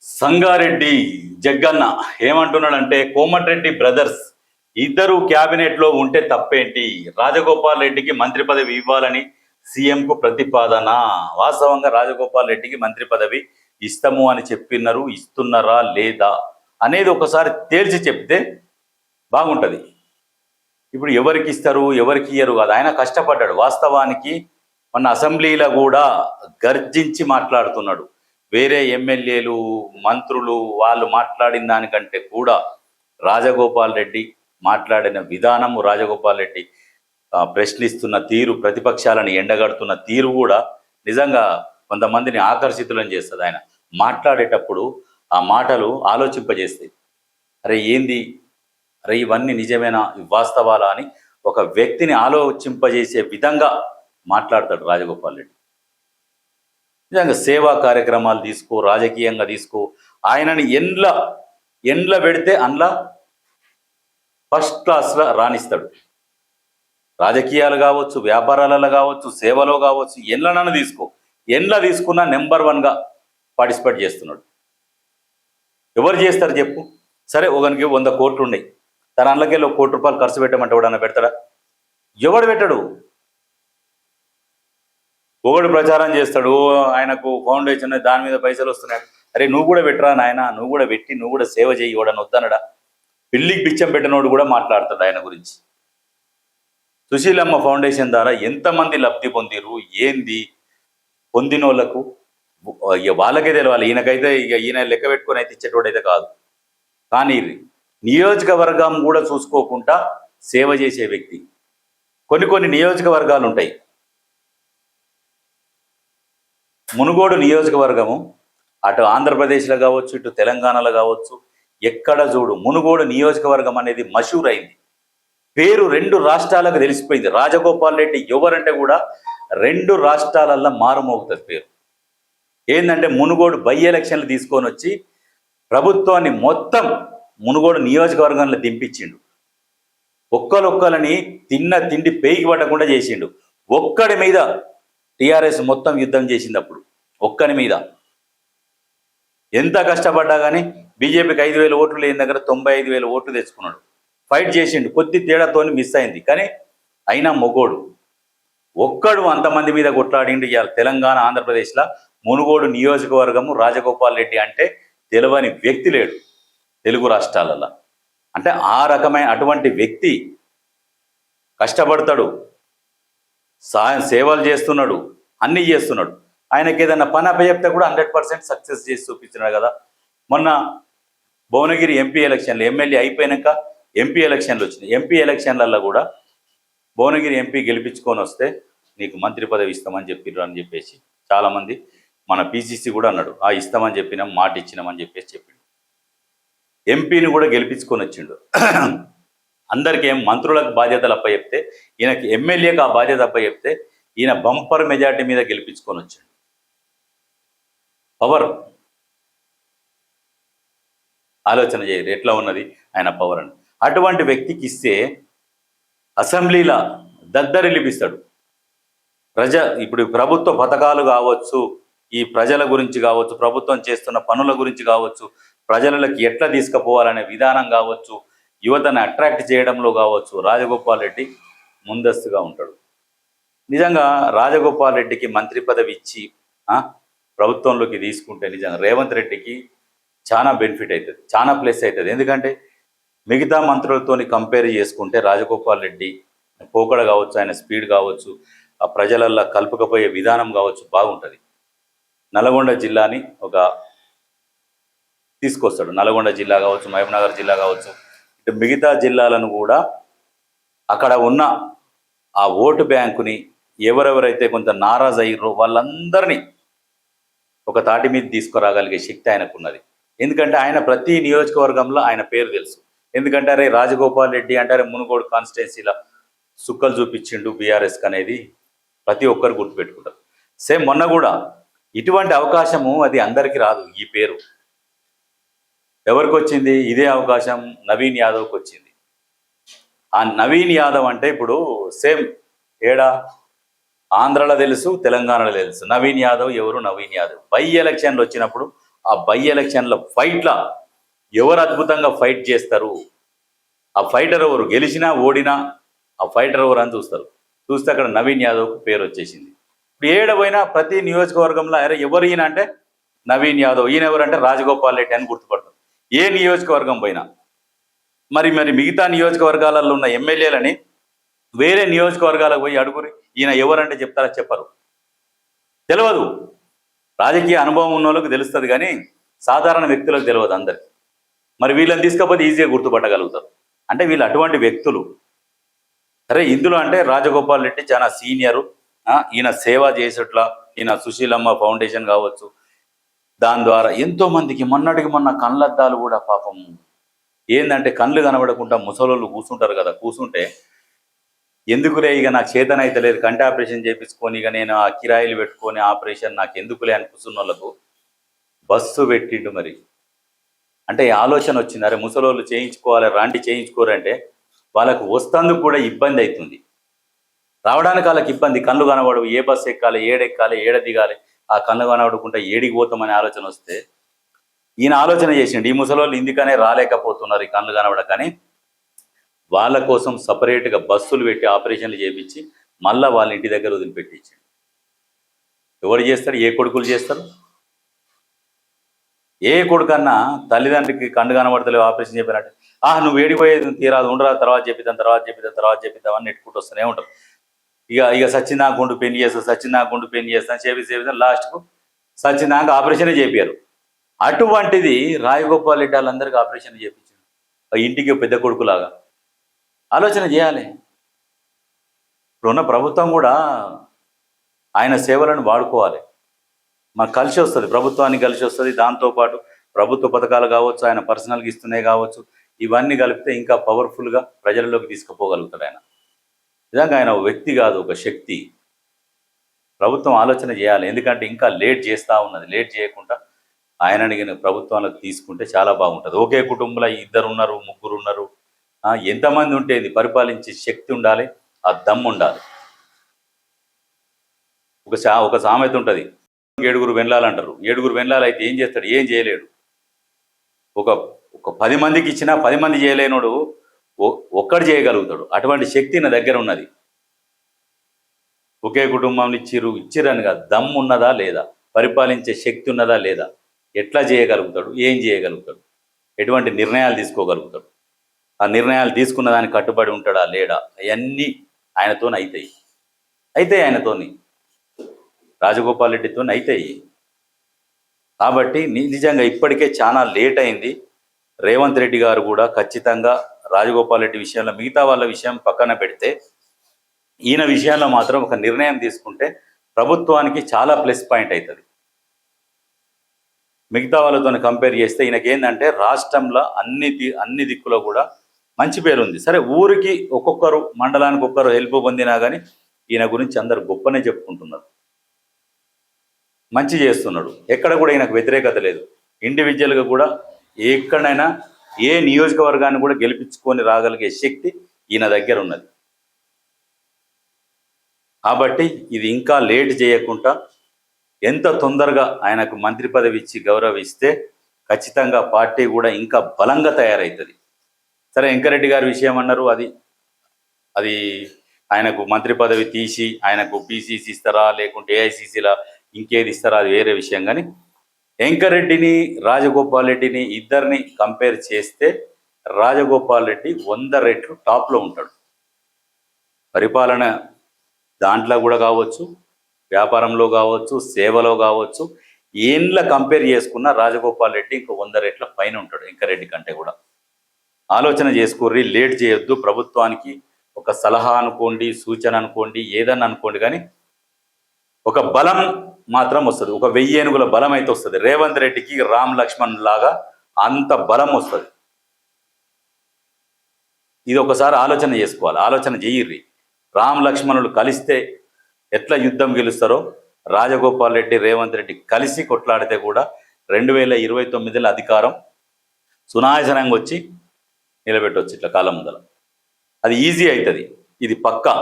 సంగారెడ్డి జగ్గన్న ఏమంటున్నాడంటే కోమటిరెడ్డి బ్రదర్స్ ఇద్దరు క్యాబినెట్ లో ఉంటే తప్పేంటి, రాజగోపాల్ రెడ్డికి మంత్రి పదవి ఇవ్వాలని సీఎం కు ప్రతిపాదన. వాస్తవంగా రాజగోపాల్ రెడ్డికి మంత్రి పదవి ఇస్తాము అని చెప్పినారు, ఇస్తున్నారా లేదా అనేది ఒకసారి తేల్చి చెప్తే బాగుంటది. ఇప్పుడు ఎవరికి ఇస్తారు ఎవరికి ఇయ్యరు కాదు, ఆయన కష్టపడ్డాడు. వాస్తవానికి మన అసెంబ్లీలో కూడా గర్జించి మాట్లాడుతున్నాడు. వేరే ఎమ్మెల్యేలు మంత్రులు వాళ్ళు మాట్లాడిన దానికంటే కూడా రాజగోపాల్ రెడ్డి మాట్లాడిన విధానము, రాజగోపాల్ రెడ్డి ప్రశ్నిస్తున్న తీరు, ప్రతిపక్షాలను ఎండగడుతున్న తీరు కూడా నిజంగా కొంతమందిని ఆకర్షితులను చేస్తుంది. ఆయన మాట్లాడేటప్పుడు ఆ మాటలు ఆలోచింపజేస్తాయి. అరే ఏంది, అరే ఇవన్నీ నిజమేనా, వాస్తవాలా అని ఒక వ్యక్తిని ఆలోచింపజేసే విధంగా మాట్లాడతాడు రాజగోపాల్ రెడ్డి. నిజంగా సేవా కార్యక్రమాలు తీసుకో, రాజకీయంగా తీసుకో, ఆయనని ఎండ్ల పెడితే అందులో ఫస్ట్ క్లాస్లో రాణిస్తాడు. రాజకీయాలు కావచ్చు, వ్యాపారాలలో కావచ్చు, సేవలో కావచ్చు, ఎండ్లనన్నా తీసుకో, ఎండ్ల తీసుకున్న నెంబర్ 1గా పార్టిసిపేట్ చేస్తున్నాడు. ఎవరు చేస్తారు చెప్పు? సరే ఒకనికి 100 కోట్లు ఉన్నాయి, తన అందులోకెళ్ళి 1 కోటి రూపాయలు ఖర్చు పెట్టమంటే ఎవడన్నా పెడతాడా? ఎవడు పెట్టడు. ఒకడు ప్రచారం చేస్తాడు, ఆయనకు ఫౌండేషన్ దాని మీద పైసలు వస్తున్నాయి. అరే నువ్వు కూడా పెట్టరా నాయన, నువ్వు కూడా పెట్టి నువ్వు కూడా సేవ చేయి, ఇవ్వడని వద్దనడా? పిల్లికి బిచ్చం పెట్టినోడు కూడా మాట్లాడుతాడు ఆయన గురించి. సుశీలమ్మ ఫౌండేషన్ ద్వారా ఎంతమంది లబ్ధి పొందిరు, ఏంది పొందిన వాళ్ళకు వాళ్ళకే తెలియాలి. ఈయనకైతే ఇక ఈయన లెక్క పెట్టుకొని అయితే ఇచ్చేటోడైతే కాదు. కానీ నియోజకవర్గం కూడా చూసుకోకుండా సేవ చేసే వ్యక్తి. కొన్ని నియోజకవర్గాలు ఉంటాయి. మునుగోడు నియోజకవర్గము అటు ఆంధ్రప్రదేశ్లో కావచ్చు, ఇటు తెలంగాణలో కావచ్చు, ఎక్కడ చూడు మునుగోడు నియోజకవర్గం అనేది మషూర్ అయింది. పేరు 2 రాష్ట్రాలకు తెలిసిపోయింది. రాజగోపాల్ రెడ్డి ఎవరంటే కూడా 2 రాష్ట్రాలల్లో మారుమోగుతుంది పేరు. ఏంటంటే మునుగోడు బై ఎలక్షన్లు తీసుకొని వచ్చి ప్రభుత్వాన్ని మొత్తం మునుగోడు నియోజకవర్గంలో దింపించిండు. ఒక్కలొక్కలని తిన్న తిండి పేయికి పట్టకుండా చేసిండు. ఒక్కడి మీద టీఆర్ఎస్ మొత్తం యుద్ధం చేసింది. అప్పుడు ఒక్కని మీద ఎంత కష్టపడ్డా కానీ బీజేపీకి 5,000 ఓట్లు లేని దగ్గర 95,000 ఓట్లు తెచ్చుకున్నాడు. ఫైట్ చేసిండు, కొద్ది తేడాతోని మిస్ అయింది. కానీ అయినా మొగోడు ఒక్కడు అంతమంది మీద కొట్లాడిండు. ఇవాళ తెలంగాణ ఆంధ్రప్రదేశ్లో మునుగోడు నియోజకవర్గము రాజగోపాల్ రెడ్డి అంటే తెలియని వ్యక్తి లేడు తెలుగు రాష్ట్రాలలో. అంటే ఆ రకమైన అటువంటి వ్యక్తి కష్టపడతాడు, సేవలు చేస్తున్నాడు, అన్నీ చేస్తున్నాడు. ఆయనకి ఏదైనా పని అప్పచెప్తే కూడా 100% సక్సెస్ చేసి చూపించినాడు కదా. మొన్న భువనగిరి ఎంపీ ఎలక్షన్లు, ఎమ్మెల్యే అయిపోయాక ఎంపీ ఎలక్షన్లు వచ్చినాయి. ఎంపీ ఎలక్షన్లలో కూడా భువనగిరి ఎంపీ గెలిపించుకొని వస్తే నీకు మంత్రి పదవి ఇస్తామని చెప్పిర్రు అని చెప్పేసి చాలామంది, మన పీసీసీ కూడా అన్నాడు, ఇస్తామని చెప్పినాం, మాట ఇచ్చినామని చెప్పేసి చెప్పిండు. ఎంపీని కూడా గెలిపించుకొని వచ్చిండు. అందరికీ మంత్రులకు బాధ్యతలు అప్పచెప్తే ఈయనకి ఎమ్మెల్యేకి ఆ బాధ్యత అప్పచెప్తే ఈయన బంపర్ మెజార్టీ మీద గెలిపించుకొని వచ్చాడు. పవర్ ఆలోచన చేయరు ఎట్లా ఉన్నది ఆయన పవర్ అని. అటువంటి వ్యక్తికి ఇస్తే అసెంబ్లీలో దద్దరిలిపిస్తాడు. ఇప్పుడు ప్రభుత్వ పథకాలు కావచ్చు, ఈ ప్రజల గురించి కావచ్చు, ప్రభుత్వం చేస్తున్న పనుల గురించి కావచ్చు, ప్రజలకి ఎట్లా తీసుకుపోవాలనే విధానం కావచ్చు, యువతను అట్రాక్ట్ చేయడంలో కావచ్చు, రాజగోపాల్ రెడ్డి ముందస్తుగా ఉంటాడు. నిజంగా రాజగోపాల్ రెడ్డికి మంత్రి పదవి ఇచ్చి ప్రభుత్వంలోకి తీసుకుంటే నిజంగా రేవంత్ రెడ్డికి చాలా బెనిఫిట్ అవుతుంది, చాలా ప్లస్ అవుతుంది. ఎందుకంటే మిగతా మంత్రులతో కంపేర్ చేసుకుంటే రాజగోపాల్ రెడ్డి పోకడ కావచ్చు, ఆయన స్పీడ్ కావచ్చు, ఆ ప్రజలల్లో కలుపుకపోయే విధానం కావచ్చు బాగుంటుంది. నల్గొండ జిల్లాని ఒక తీసుకొస్తాడు. నల్గొండ జిల్లా కావచ్చు, మహబూబ్నగర్ జిల్లా కావచ్చు, ఇటు మిగతా జిల్లాలను కూడా అక్కడ ఉన్న ఆ ఓటు బ్యాంకుని ఎవరెవరైతే కొంత నారాజు అయ్యారో వాళ్ళందరినీ ఒక తాటి మీద తీసుకురాగలిగే శక్తి ఆయనకున్నది. ఎందుకంటే ఆయన ప్రతి నియోజకవర్గంలో ఆయన పేరు తెలుసు. ఎందుకంటే అరే రాజగోపాల్ రెడ్డి అంటారే మునుగోడు కాన్స్టిట్యున్సీలో సుక్కలు చూపించిండు బీఆర్ఎస్కి అనేది ప్రతి ఒక్కరు గుర్తుపెట్టుకుంటారు. సేమ్ మొన్న కూడా ఇటువంటి అవకాశము అది అందరికీ రాదు. ఈ పేరు ఎవరికి వచ్చింది? ఇదే అవకాశం నవీన్ యాదవ్కి వచ్చింది. ఆ నవీన్ యాదవ్ అంటే ఇప్పుడు సేమ్ ఏడా ఆంధ్రలో తెలుసు, తెలంగాణలో తెలుసు. నవీన్ యాదవ్ ఎవరు? నవీన్ యాదవ్ బై ఎలక్షన్లు వచ్చినప్పుడు ఆ బై ఎలక్షన్ల ఫైట్ల ఎవరు అద్భుతంగా ఫైట్ చేస్తారు, ఆ ఫైటర్ ఎవరు, గెలిచినా ఓడినా ఆ ఫైటర్ ఎవరు అని చూస్తారు. చూస్తే అక్కడ నవీన్ యాదవ్కు పేరు వచ్చేసింది. ఇప్పుడు ఏడపోయినా ప్రతి నియోజకవర్గంలో అరే ఎవరు ఈయన అంటే నవీన్ యాదవ్, ఈయన ఎవరంటే రాజగోపాల్ రెడ్డి అని గుర్తుపడతారు ఏ నియోజకవర్గం పోయినా. మరి మిగతా నియోజకవర్గాలలో ఉన్న ఎమ్మెల్యేలని వేరే నియోజకవర్గాలకు పోయి అడుగురి ఈయన ఎవరంటే చెప్తారా? చెప్పరు, తెలియదు. రాజకీయ అనుభవం ఉన్న వాళ్ళకి తెలుస్తుంది కానీ సాధారణ వ్యక్తులకు తెలియదు అందరికి. మరి వీళ్ళని తీసుకపోతే ఈజీగా గుర్తుపట్టగలుగుతారు. అంటే వీళ్ళు అటువంటి వ్యక్తులు. సరే, ఇందులో అంటే రాజగోపాల్ రెడ్డి చాలా సీనియరు, ఈయన సేవ చేసేట్లా, ఈయన సుశీలమ్మ ఫౌండేషన్ కావచ్చు, దాని ద్వారా ఎంతో మందికి మొన్నటికి మొన్న కళ్ళద్దాలు కూడా పాపం ఏంటంటే కళ్ళు కనబడకుండా ముసలోళ్ళు కూర్చుంటారు కదా, కూర్చుంటే ఎందుకులే ఇక నాకు చేతనైతే లేదు కంటి ఆపరేషన్ చేయించుకొని ఇక నేను ఆ కిరాయిలు పెట్టుకొని ఆపరేషన్ నాకు ఎందుకులే అని కూర్చున్న వాళ్ళకు బస్సు పెట్టిండు. మరి అంటే ఆలోచన వచ్చింది, అరే ముసలోళ్ళు చేయించుకోవాలి రాంటి చేయించుకోరంటే వాళ్ళకు వస్తందుకు కూడా ఇబ్బంది అవుతుంది, రావడానికి వాళ్ళకి ఇబ్బంది, కళ్ళు కనబడవు, ఏ బస్సు ఎక్కాలి, ఏడెక్కాలి, ఏడ దిగాలి, ఆ కళ్ళు కనబడకుండా ఏడికి పోతామనే ఆలోచన వస్తే ఈయన ఆలోచన చేసిండు ఈ ముసలోళ్ళు ఇందుకనే రాలేకపోతున్నారు ఈ కళ్ళు కనబడకని వాళ్ళ కోసం సపరేట్గా బస్సులు పెట్టి ఆపరేషన్లు చేయించి మళ్ళీ వాళ్ళ ఇంటి దగ్గర వదిలిపెట్టించండి. ఎవరు చేస్తారు? ఏ కొడుకులు చేస్తారు? ఏ కొడుకన్నా తల్లిదండ్రికి కళ్ళు కనబడతలేవు ఆపరేషన్ చెప్పినట్టు నువ్వు వేడిపోయేది తీరాదు, ఉండరా, తర్వాత చెప్పిద్దాం అని నెట్టుకుంటూ వస్తూనే ఉంటారు. ఇక సచ్చినాకుండు పెళ్లి చేస్తా చేపిస్తాను లాస్ట్కు సచ్చినాక ఆపరేషనే చేపారు. అటువంటిది రాజగోపాల్ రెడ్డి వాళ్ళందరికీ ఆపరేషన్ చేయించారు ఇంటికి పెద్ద కొడుకులాగా. ఆలోచన చేయాలి. ఇప్పుడున్న ప్రభుత్వం కూడా ఆయన సేవలను వాడుకోవాలి. మనకు కలిసి వస్తుంది, ప్రభుత్వానికి కలిసి వస్తుంది. దాంతోపాటు ప్రభుత్వ పథకాలు కావచ్చు, ఆయన పర్సనల్గా ఇస్తున్నాయి కావచ్చు, ఇవన్నీ కలిపితే ఇంకా పవర్ఫుల్గా ప్రజలలోకి తీసుకుపోగలుగుతాడు ఆయన. నిజంగా ఆయన ఒక వ్యక్తి కాదు, ఒక శక్తి. ప్రభుత్వం ఆలోచన చేయాలి, ఎందుకంటే ఇంకా లేట్ చేస్తూ ఉన్నది. లేట్ చేయకుండా ఆయనని ప్రభుత్వాలకు తీసుకుంటే చాలా బాగుంటుంది. ఒకే కుటుంబంలో 2 ఉన్నారు, 3 ఉన్నారు, ఎంతమంది ఉంటేది పరిపాలించే శక్తి ఉండాలి, ఆ దమ్ము ఉండాలి. ఒక సామెత ఉంటుంది, 7 వెన్లాలంటారు. 7 వెన్లాలు అయితే ఏం చేస్తాడు? ఏం చేయలేడు. ఒక 10 మందికి ఇచ్చినా 10 మంది చేయలేనోడు ఒక్కడు చేయగలుగుతాడు. అటువంటి శక్తి నా దగ్గర ఉన్నది. ఒకే కుటుంబంలో ఇచ్చిరని కాదు, దమ్ము ఉన్నదా లేదా, పరిపాలించే శక్తి ఉన్నదా లేదా, ఎట్లా చేయగలుగుతాడు, ఏం చేయగలుగుతాడు, ఎటువంటి నిర్ణయాలు తీసుకోగలుగుతాడు, ఆ నిర్ణయాలు తీసుకున్న దానికి కట్టుబడి ఉంటాడా లేడా, అవన్నీ ఆయనతో అవుతాయి. ఆయనతోని రాజగోపాల్ రెడ్డితో అవుతాయి. కాబట్టి నిజంగా ఇప్పటికే చాలా లేట్ అయింది. రేవంత్ రెడ్డి గారు కూడా ఖచ్చితంగా రాజగోపాల్ రెడ్డి విషయంలో, మిగతా వాళ్ళ విషయం పక్కన పెడితే ఈయన విషయంలో మాత్రం ఒక నిర్ణయం తీసుకుంటే ప్రభుత్వానికి చాలా ప్లస్ పాయింట్ అవుతుంది. మిగతా వాళ్ళతో కంపేర్ చేస్తే ఈయనకేందంటే రాష్ట్రంలో అన్ని దిక్కులో కూడా మంచి పేరు ఉంది. సరే, ఊరికి ఒక్కొక్కరు, మండలానికి ఒక్కరు హెల్ప్ పొందినా కానీ ఈయన గురించి అందరు గొప్పనే చెప్పుకుంటున్నారు. మంచి చేస్తున్నాడు, ఎక్కడ కూడా ఈయనకు వ్యతిరేకత లేదు. ఇండివిజువల్గా కూడా ఎక్కడైనా ఏ నియోజకవర్గాన్ని కూడా గెలిపించుకొని రాగలిగే శక్తి ఈయన దగ్గర ఉన్నది. కాబట్టి ఇది ఇంకా లేట్ చేయకుండా ఎంత తొందరగా ఆయనకు మంత్రి పదవి ఇచ్చి గౌరవిస్తే ఖచ్చితంగా పార్టీ కూడా ఇంకా బలంగా తయారవుతుంది. సరే, వెంకరెడ్డి గారి విషయం అన్నారు, అది ఆయనకు మంత్రి పదవి తీసి ఆయనకు పిసిసి ఇస్తారా లేకుంటే ఏఐసిసిలా ఇంకేది ఇస్తారా అది వేరే విషయం. కానీ వెంకరెడ్డిని రాజగోపాల్ రెడ్డిని ఇద్దరిని కంపేర్ చేస్తే రాజగోపాల్ రెడ్డి 100 రెట్లు టాప్లో ఉంటాడు. పరిపాలన దాంట్లో కూడా కావచ్చు, వ్యాపారంలో కావచ్చు, సేవలో కావచ్చు, ఏండ్ల కంపేర్ చేసుకున్న రాజగోపాల్ రెడ్డి ఇంకో 100 రెట్ల పైన ఉంటాడు వెంకరెడ్డి కంటే కూడా. ఆలోచన చేసుకోర్రి, లేట్ చేయొద్దు. ప్రభుత్వానికి ఒక సలహా అనుకోండి, సూచన అనుకోండి, ఏదన్నా అనుకోండి, కానీ ఒక బలం మాత్రం వస్తుంది. ఒక 1000 ఏనుగుల బలం అయితే వస్తుంది. రేవంత్ రెడ్డికి రామ్ లక్ష్మణ్ లాగా అంత బలం వస్తుంది. ఇది ఒకసారి ఆలోచన చేసుకోవాలి, ఆలోచన చెయ్యిర్రి. రామ్ లక్ష్మణులు కలిస్తే ఎట్లా యుద్ధం గెలుస్తారో రాజగోపాల్ రెడ్డి రేవంత్ రెడ్డి కలిసి కొట్లాడితే కూడా 2029లో అధికారం సునాయాసనంగా వచ్చి నిలబెట్టవచ్చు ఇట్లా కాలం ముందల. అది ఈజీ అవుతుంది, ఇది పక్కా.